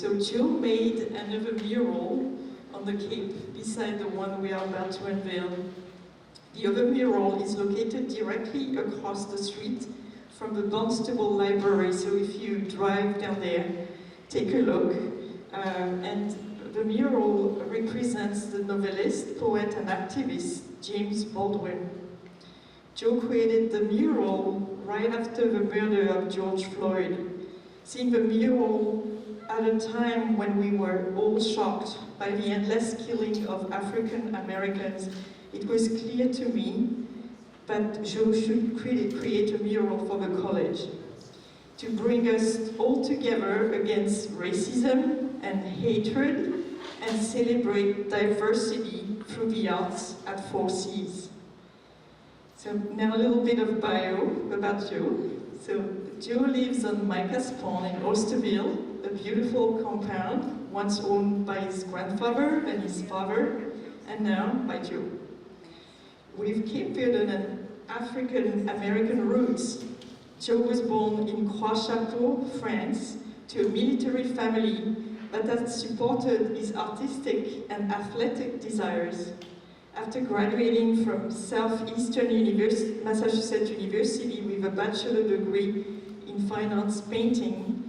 So Joe made another mural on the Cape beside the one we are about to unveil. The other mural is located directly across the street from the Barnstable Library, so if you drive down there, take a look. And the mural represents the novelist, poet, and activist James Baldwin. Joe created the mural right after the murder of George Floyd. Seeing the mural at a time when we were all shocked by the endless killing of African Americans, it was clear to me that Joe should create a mural for the college to bring us all together against racism and hatred and celebrate diversity through the arts at 4Cs. So now a little bit of bio about Joe. So Joe lives on Micah's Pond in Oysterville, a beautiful compound once owned by his grandfather and his father, and now by Joe. With Cape Verdean and African American roots, Joe was born in Croix-Chapeau, France, to a military family that has supported his artistic and athletic desires. After graduating from Southeastern Massachusetts University with a bachelor degree in fine arts painting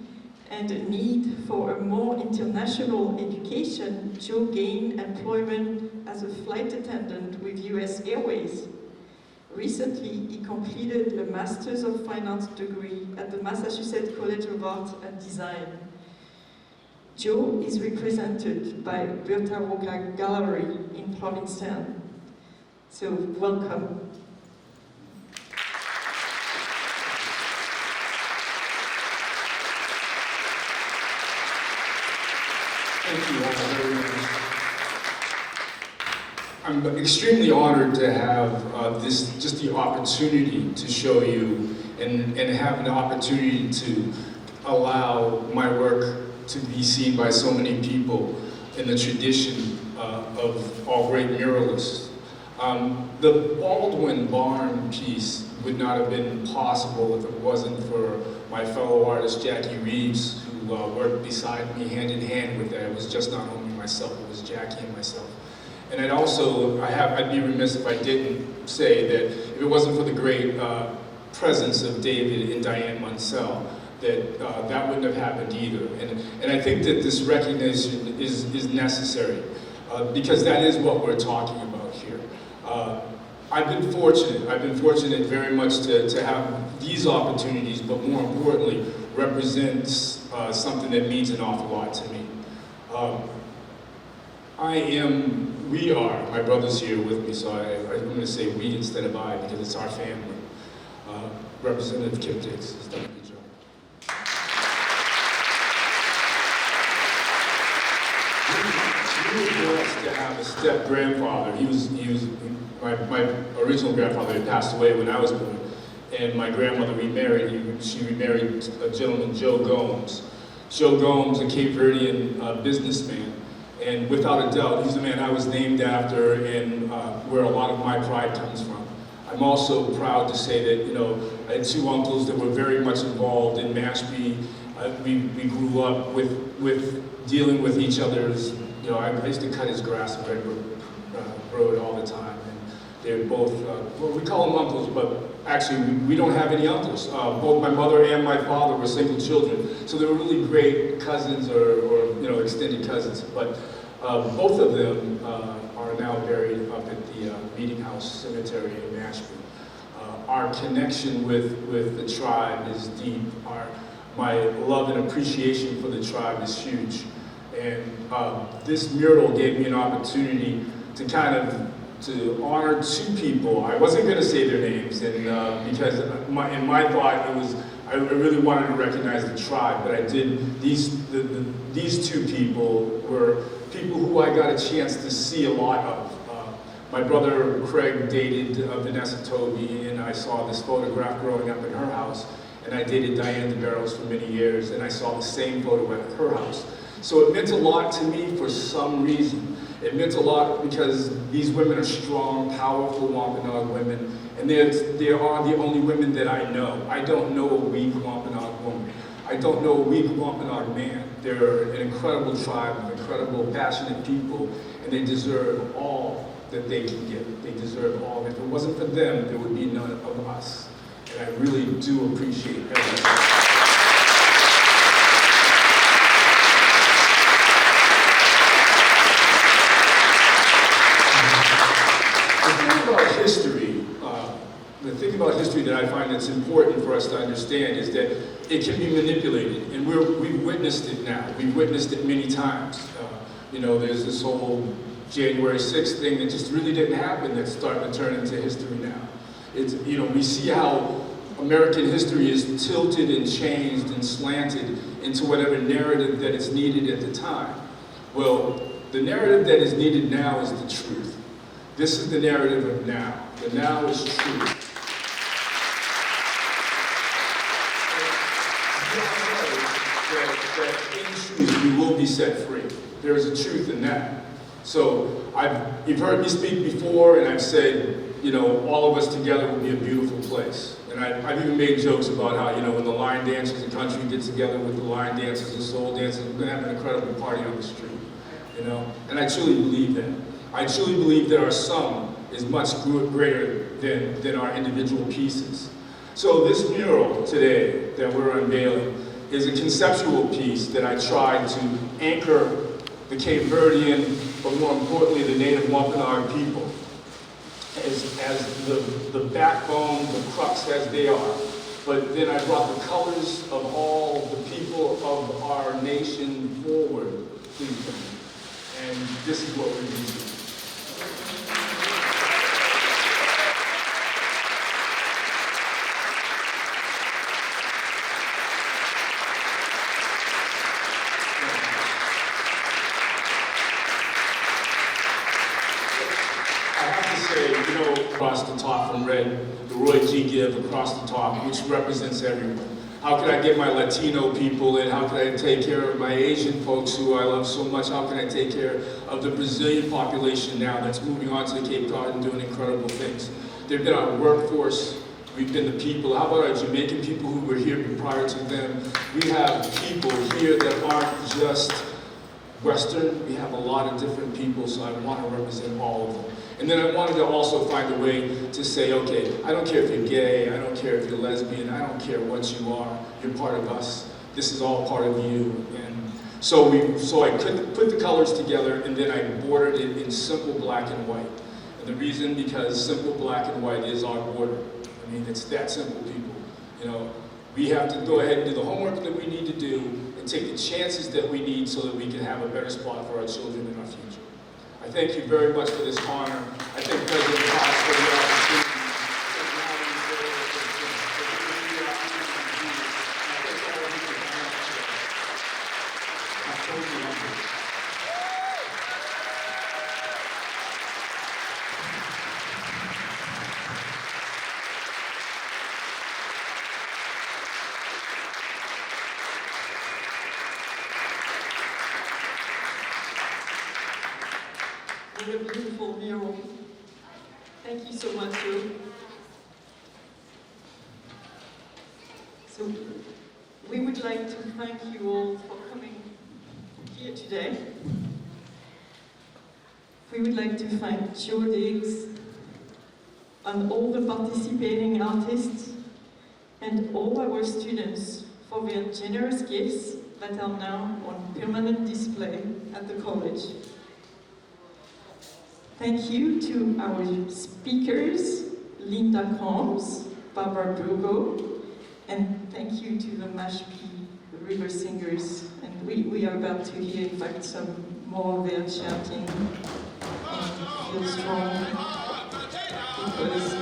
and a need for a more international education, Joe gained employment as a flight attendant with US Airways. Recently, he completed a Master's of Fine Arts degree at the Massachusetts College of Art and Design. Joe is represented by Bertha Roca Gallery in Provincetown. So, welcome. Thank you all very much. I'm extremely honored to have just the opportunity to show you and have an opportunity to allow my work to be seen by so many people in the tradition of all great muralists. The Baldwin Barn piece would not have been possible if it wasn't for my fellow artist Jackie Reeves, who worked beside me hand in hand with that. It was just not only myself, it was Jackie and myself. And I'd be remiss if I didn't say that if it wasn't for the great presence of David and Diane Munsell, that wouldn't have happened either. And I think that this recognition is necessary because that is what we're talking about here. I've been fortunate very much to have these opportunities, but more importantly, represents something that means an awful lot to me. We are, my brother's here with me, so I'm going to say we instead of I, because it's our family. Representative Kip Dix has done a good job. We were blessed to have a step-grandfather. My original grandfather had passed away when I was born, and my grandmother remarried. She remarried a gentleman, Joe Gomes. Joe Gomes, a Cape Verdean businessman. And without a doubt, he's the man I was named after and where a lot of my pride comes from. I'm also proud to say that, I had two uncles that were very much involved in Mashpee. We grew up with dealing with each other's, I used to cut his grass on Redwood Road all the time. And they're both, we call them uncles, but actually we don't have any uncles. Both my mother and my father were single children, so they were really great cousins or extended cousins. But both of them are now buried up at the Meeting House Cemetery in Mashpee. Our connection with the tribe is deep. My love and appreciation for the tribe is huge. And this mural gave me an opportunity to honor two people. I wasn't going to say their names, and because in my thought I really wanted to recognize the tribe, but I did. These two people were people who I got a chance to see a lot of. My brother Craig dated Vanessa Toby, and I saw this photograph growing up in her house, and I dated Diane DeBarros for many years, and I saw the same photo at her house. So it meant a lot to me for some reason. It meant a lot because these women are strong, powerful Wampanoag women, and they are the only women that I know. I don't know a weak Wampanoag woman. I don't know a weak Wampanoag man. They're an incredible tribe of incredible, passionate people, and they deserve all that they can get. They deserve all. If it wasn't for them, there would be none of us. And I really do appreciate everything. The thing about history that I find that's important for us to understand is that it can be manipulated, and we've witnessed it now. We've witnessed it many times. You know, there's this whole January 6th thing that just really didn't happen that's starting to turn into history now. It's, you know, we see how American history is tilted and changed and slanted into whatever narrative that is needed at the time. Well, the narrative that is needed now is the truth. This is the narrative of now. The now is truth. That in truth you will be set free. There is a truth in that. So you've heard me speak before, and I've said, you know, all of us together will be a beautiful place. And I've even made jokes about how, you know, when the line dancers in country get together with the line dancers and soul dancers, we're going to have an incredible party on the street, you know. And I truly believe that. I truly believe that our sum is much greater than our individual pieces. So this mural today that we're unveiling is a conceptual piece that I tried to anchor the Cape Verdean, but more importantly, the native Wampanoag people as the backbone, the crux as they are. But then I brought the colors of all the people of our nation forward, please. And this is what we're using. Across the top from red, the Roy G. Give across the top, which represents everyone. How can I get my Latino people in? How can I take care of my Asian folks who I love so much? How can I take care of the Brazilian population now that's moving on to the Cape Cod and doing incredible things? They've been our workforce. We've been the people. How about our Jamaican people who were here prior to them? We have people here that aren't just Western. We have a lot of different people, so I want to represent all of them. And then I wanted to also find a way to say, okay, I don't care if you're gay, I don't care if you're lesbian, I don't care what you are, you're part of us. This is all part of you. And so I could put the colors together, and then I bordered it in simple black and white. And the reason, because simple black and white is our border. I mean, it's that simple, people. You know, we have to go ahead and do the homework that we need to do and take the chances that we need so that we can have a better spot for our children in our future. I thank you very much for this honor. I thank President Cox for the opportunity. What a beautiful mural. Thank you so much, Joe. So, we would like to thank you all for coming here today. We would like to thank Joe Diggs and all the participating artists and all our students for their generous gifts that are now on permanent display at the college. Thank you to our speakers, Linda Combs, Barbara Burgo, and thank you to the Mashpee River Singers. And we are about to hear, in fact, some more of their chanting. And feel strong because